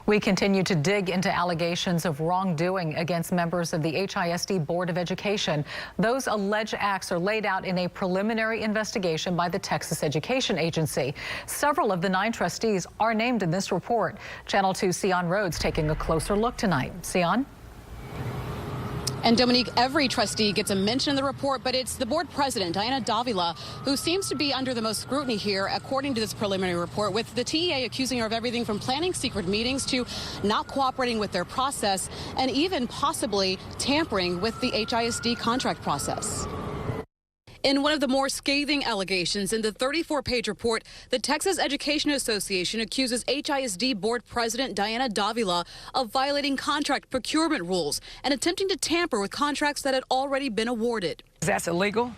We continue to dig into allegations of wrongdoing against members of the HISD Board of Education. Those alleged acts are laid out in a preliminary investigation by the Texas Education Agency. Several of the 9 trustees are named in this report. Channel 2's Sion Rhodes taking a closer look tonight. Sion? And Dominique, every trustee gets a mention in the report, but it's the board president, Diana Davila, who seems to be under the most scrutiny here, according to this preliminary report, with the TEA accusing her of everything from planning secret meetings to not cooperating with their process and even possibly tampering with the HISD contract process. In one of the more scathing allegations in the 34-page report, the Texas Education Association accuses HISD Board President Diana Davila of violating contract procurement rules and attempting to tamper with contracts that had already been awarded. That's illegal.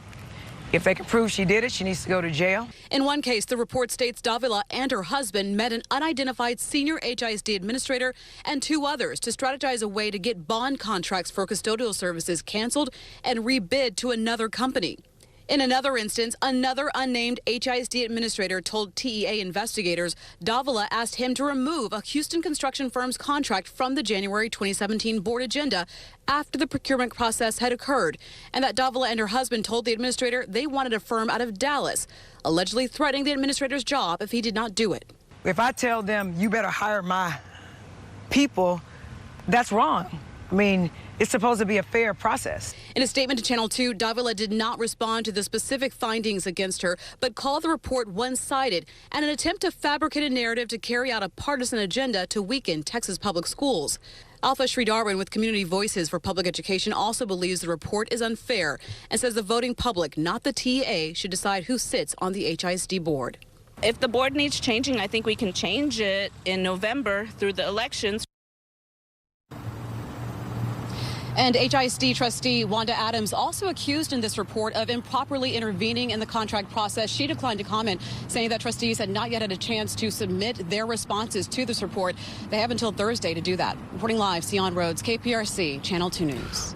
If they can prove she did it, she needs to go to jail. In one case, the report states Davila and her husband met an unidentified senior HISD administrator and 2 others to strategize a way to get bond contracts for custodial services canceled and rebid to another company. In another instance, another unnamed HISD administrator told TEA investigators Davila asked him to remove a Houston construction firm's contract from the January 2017 board agenda after the procurement process had occurred, and that Davila and her husband told the administrator they wanted a firm out of Dallas, allegedly threatening the administrator's job if he did not do it. If I tell them, you better hire my people, that's wrong. I mean, it's supposed to be a fair process. In a statement to Channel 2, Davila did not respond to the specific findings against her, but called the report one-sided and an attempt to fabricate a narrative to carry out a partisan agenda to weaken Texas public schools. Alpha Sri Darwin with Community Voices for Public Education also believes the report is unfair and says the voting public, not the TEA, should decide who sits on the HISD board. If the board needs changing, I think we can change it in November through the elections. And HISD trustee Wanda Adams, also accused in this report of improperly intervening in the contract process. She declined to comment, saying that trustees had not yet had a chance to submit their responses to this report. They have until Thursday to do that. Reporting live, Sion Rhodes, KPRC, Channel 2 News.